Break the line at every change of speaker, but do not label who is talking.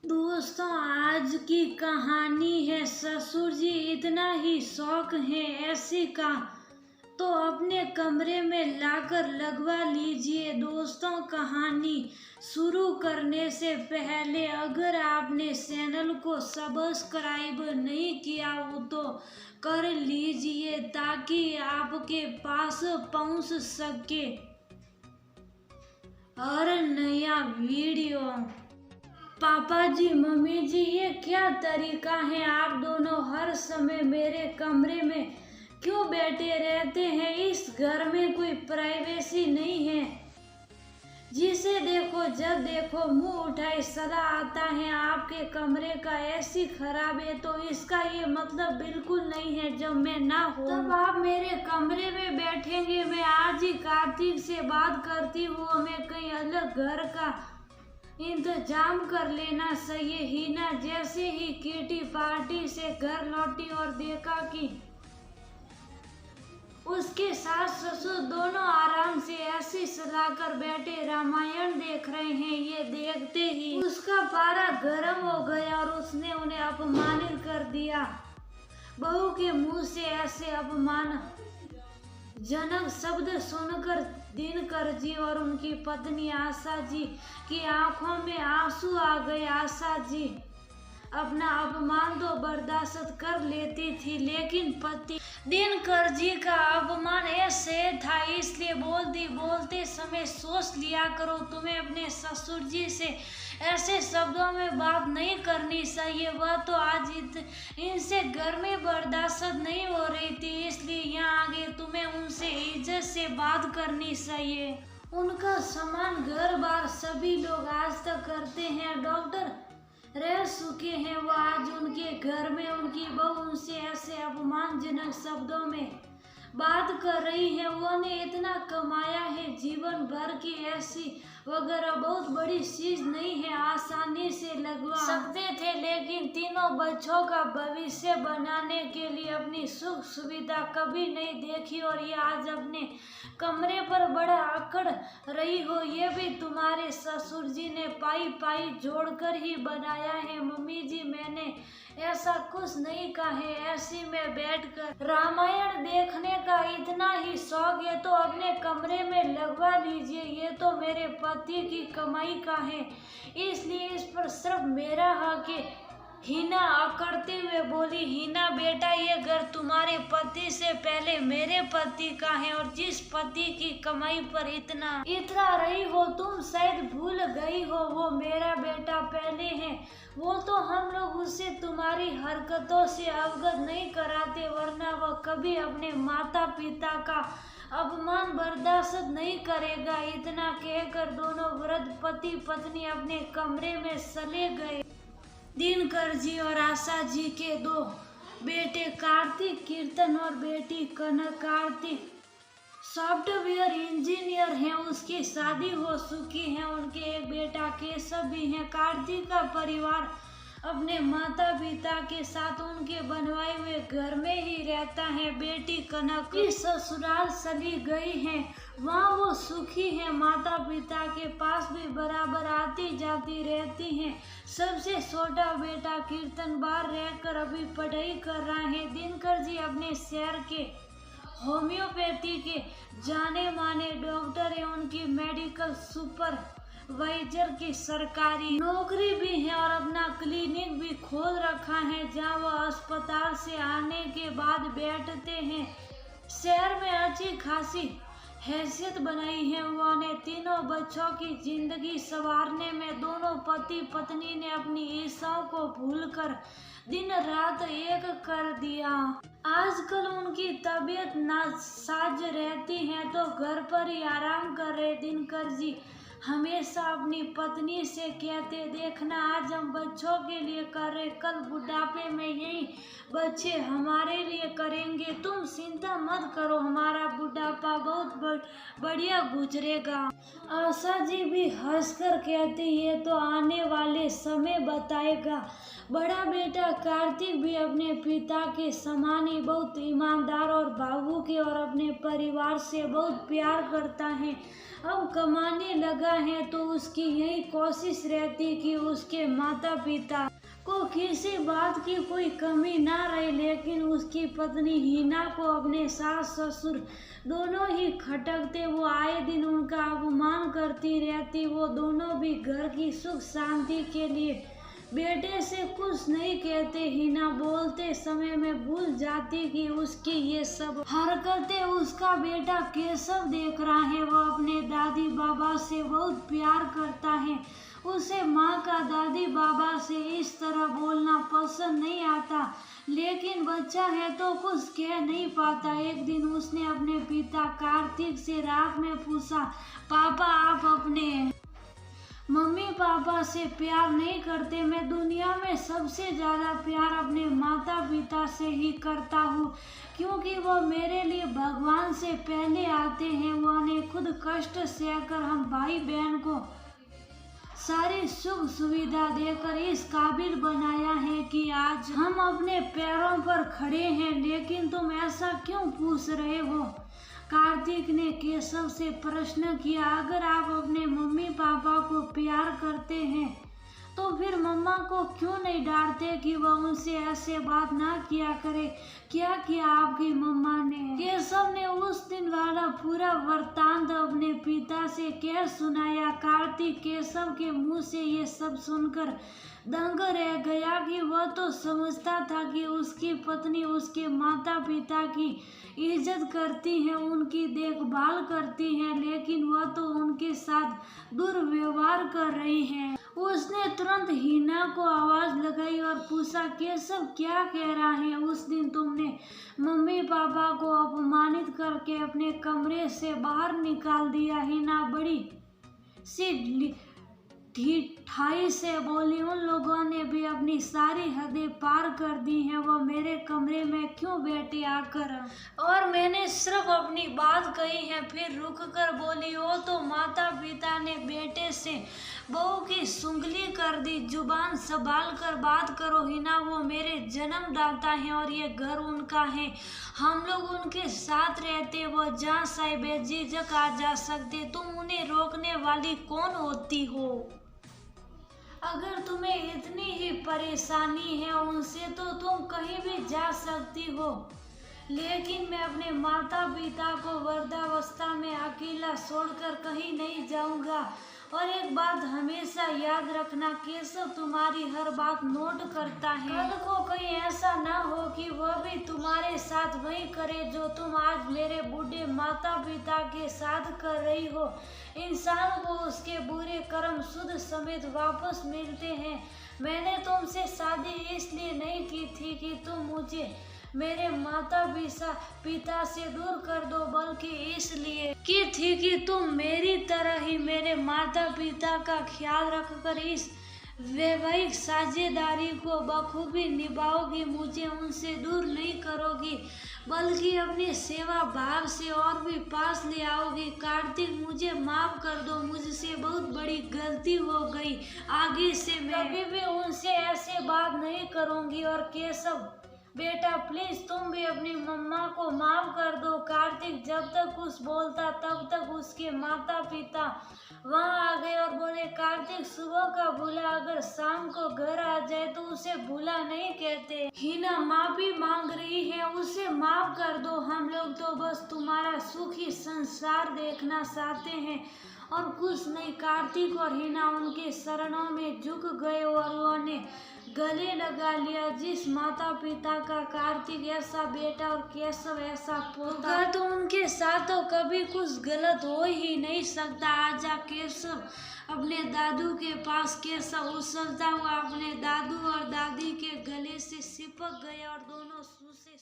दोस्तों, आज की कहानी है ससुर जी इतना ही शौक है ऐसी का तो अपने कमरे में लाकर लगवा लीजिए। दोस्तों, कहानी शुरू करने से पहले अगर आपने चैनल को सब्सक्राइब नहीं किया हो तो कर लीजिए ताकि आपके पास पहुंच सके हर नया वीडियो। पापा जी, मम्मी जी, ये क्या तरीका है? आप दोनों हर समय मेरे कमरे में क्यों बैठे रहते हैं? इस घर में कोई प्राइवेसी नहीं है। जिसे देखो जब देखो मुंह उठाए सलाह आता है आपके कमरे का। एसी खराब है तो इसका ये मतलब बिल्कुल नहीं है जब मैं ना हूँ तब आप मेरे कमरे में बैठेंगे। मैं आज ही कार्तिक से बात करती हूँ, हमें कहीं अलग घर का इंतजाम कर लेना चाहिए। हीना जैसे ही किटी पार्टी से घर लौटी और देखा कि उसके सास ससुर दोनों आराम से ऐसी सलाकर बैठे रामायण देख रहे हैं, ये देखते ही उसका पारा गर्म हो गया और उसने उन्हें अपमानित कर दिया। बहू के मुंह से ऐसे अपमान जनक शब्द सुनकर दिनकर जी और उनकी पत्नी आशा जी की आंखों में आंसू आ गए। आशा जी अपना अपमान तो बर्दाश्त कर लेती थी, लेकिन पति दिनकर जी का अपमान ऐसे था, इसलिए बोलते समय सोच लिया करो। तुम्हें अपने ससुर जी से ऐसे शब्दों में बात नहीं करनी चाहिए। वह तो आज इनसे घर में बर्दाश्त नहीं हो रही थी, इसलिए यहाँ आगे तुम्हें उनसे इज्जत से बात करनी चाहिए। उनका सम्मान घर बार सभी लोग आज तक करते हैं। डॉक्टर रह चुके हैं, वो आज उनके घर में उनकी बहू उनसे ऐसे अपमानजनक शब्दों में बात कर रही है। वो ने इतना कमाया है, जीवन भर की ऐसी वगैरह बहुत बड़ी चीज नहीं है, आसानी से लगवा सकते थे, लेकिन तीनों बच्चों का भविष्य बनाने के लिए अपनी सुख सुविधा कभी नहीं देखी और ये आज अपने कमरे पर बड़ा अकड़ रही हो। ये भी तुम्हारे ससुर जी ने पाई जोड़कर ही बनाया है। मम्मी जी, मैंने ऐसा कुछ नहीं कहा है। ऐसी में बैठकर रामायण देखने का इतना ही शौक है तो अपने कमरे में लगवा लीजिए। ये तो मेरे पति की कमाई का है, इसलिए इस पर सिर्फ मेरा हक है। हीना अकड़ते हुए बोली, हीना बेटा, ये घर तुम्हारे पति से पहले मेरे पति का है और जिस पति की कमाई पर इतना इतरा रही हो तुम शायद भूल गई हो, वो मेरा बेटा पहले है। वो तो हम लोग उससे तुम्हारी हरकतों से अवगत नहीं कराते, वरना वह कभी अपने माता पिता का अपमान बर्दाश्त नहीं करेगा। इतना कहकर दोनों वृद्ध पति पत्नी अपने कमरे में चले गए। दिनकर जी और आशा जी के दो बेटे कार्तिक कीर्तन और बेटी कनक कार्तिक सॉफ्टवेयर इंजीनियर हैं, उसकी शादी हो चुकी है। उनके एक बेटा केशव भी है। कार्तिक का परिवार अपने माता पिता के साथ उनके बनवाए हुए घर में ही रहता है। बेटी कनक की ससुराल चली गई है, वहाँ वो सुखी है, माता पिता के पास भी बराबर आती जाती रहती हैं। सबसे छोटा बेटा कीर्तन बाहर रहकर अभी पढ़ाई कर रहा है। दिनकर जी अपने शहर के होम्योपैथी के जाने माने डॉक्टर है। उनकी मेडिकल सुपरवाइजर की सरकारी नौकरी भी है और अपना क्लिनिक भी खोल रखा है, जहां वह अस्पताल से आने के बाद बैठते हैं। शहर में अच्छी खासी हैसियत बनाई है उन्होंने। तीनों बच्चों की जिंदगी संवारने में दोनों पति पत्नी ने अपनी इच्छाओं को भूलकर दिन रात एक कर दिया। आजकल उनकी तबीयत नासाज रहती है तो घर पर ही आराम कर रहे। दिनकर जी हमेशा अपनी पत्नी से कहते, देखना आज हम बच्चों के लिए कर रहे, कल बुढ़ापे में यही बच्चे हमारे लिए करेंगे। तुम चिंता मत करो, हमारा बुढ़ापा बहुत बढ़िया गुजरेगा। आशा जी भी हंसकर कहती है तो आने वाले समय बताएगा। बड़ा बेटा कार्तिक भी अपने पिता के समान ही बहुत ईमानदार और भावुक और अपने परिवार से बहुत प्यार करता है। अब कमाने लगा है तो उसकी यही कोशिश रहती कि उसके माता पिता को किसी बात की कोई कमी ना रहे। लेकिन उसकी पत्नी हिना को अपने सास ससुर दोनों ही खटकते, वो आए दिन उनका अपमान करती रहती। वो दोनों भी घर की सुख शांति के लिए बेटे से कुछ नहीं कहते। हिना बोलते समय में भूल जाती कि उसकी ये सब हरकतें उसका बेटा केशव देख रहा है। वो अपने दादी बाबा से बहुत प्यार करता है। उसे माँ का दादी बाबा से इस तरह बोलना पसंद नहीं आता, लेकिन बच्चा है तो कुछ कह नहीं पाता। एक दिन उसने अपने पिता कार्तिक से रात में पूछा, पापा आप अपने मम्मी पापा से प्यार नहीं करते? मैं दुनिया में सबसे ज़्यादा प्यार अपने माता पिता से ही करता हूँ, क्योंकि वो मेरे लिए भगवान से पहले आते हैं। उन्होंने खुद कष्ट सहकर हम भाई बहन को सारी सुख सुविधा देकर इस काबिल बनाया है कि आज हम अपने पैरों पर खड़े हैं। लेकिन तुम ऐसा क्यों पूछ रहे हो? कार्तिक ने केशव से प्रश्न किया। अगर आप अपने मम्मी पापा को प्यार करते हैं तो फिर मम्मा को क्यों नहीं डांटते कि वह उनसे ऐसे बात ना किया करे? क्या किया आपकी मम्मा ने? केशव ने उस दिन वाला पूरा वृत्तांत अपने पिता से कह सुनाया। कार्तिक केशव के मुंह से ये सब सुनकर दंग रह गया कि वह तो समझता था कि उसकी पत्नी उसके माता पिता की इज्जत करती है, उनकी देखभाल करती है, लेकिन वह तो उनके साथ दुर्व्यवहार कर रही है। उसने तुरंत हिना को आवाज लगाई और पूछा, केशव क्या कह रहा है? उस दिन तुमने मम्मी पापा को अपमानित करके अपने कमरे से बाहर निकाल दिया। हिना बड़ी सी ढिठाई से बोली, उन लोगों ने भी अपनी सारी हदें पार कर दी हैं। वो मेरे कमरे में क्यों बैठे आकर? और मैंने सिर्फ अपनी बात कही है। फिर रुक कर बोली, ओ तो माता पिता ने बेटे से बहू की सुंगली कर दी। जुबान संभाल कर बात करो हिना, वो मेरे जन्मदाता हैं और ये घर उनका है। हम लोग उनके साथ रहते, वो जहाँ चाहे बेझिझक आ जा सकते। तुम उन्हें रोकने वाली कौन होती हो? अगर तुम्हें इतनी ही परेशानी है उनसे तो तुम कहीं भी जा सकती हो, लेकिन मैं अपने माता पिता को वृद्धावस्था में अकेला छोड़कर कहीं नहीं जाऊंगा। और एक बात हमेशा याद रखना, केशव तुम्हारी हर बात नोट करता है। कल को कहीं ऐसा ना हो कि वह भी तुम्हारे साथ वही करे जो तुम आज मेरे बूढ़े माता पिता के साथ कर रही हो। इंसान को उसके बुरे कर्म शुद्ध समेत वापस मिलते हैं। मैंने तुमसे शादी इसलिए नहीं की थी कि तुम मुझे मेरे माता पिता से दूर कर दो, बल्कि इसलिए की थी कि तुम मेरी तरह ही मेरे माता पिता का ख्याल रखकर इस वैवाहिक साझेदारी को बखूबी निभाओगी। मुझे उनसे दूर नहीं करोगी, बल्कि अपने सेवा भाव से और भी पास ले आओगी। कार्तिक मुझे माफ कर दो, मुझसे बहुत बड़ी गलती हो गई। आगे से मैं कभी भी उनसे ऐसे बात नहीं करूंगी। और केशव बेटा प्लीज तुम भी अपनी मम्मा को माफ कर दो। कार्तिक जब तक कुछ बोलता तब तक उसके माता पिता वहाँ आ गए और बोले, कार्तिक सुबह का भूला अगर शाम को घर आ जाए तो उसे भूला नहीं कहते। हिना माफी मांग रही है, उसे माफ कर दो। हम लोग तो बस तुम्हारा सुखी संसार देखना चाहते हैं और कुछ नहीं। कार्तिक और हिना उनके शरणों में झुक गए और उन्होंने गले लगा लिया। जिस माता पिता का कार्तिक ऐसा बेटा और केशव ऐसा पोता, तो उनके साथ तो कभी कुछ गलत हो ही नहीं सकता। आजा केशव अपने दादू के पास। केशव उछलता हुआ अपने दादू और दादी के गले से चिपक गया और दोनों सू से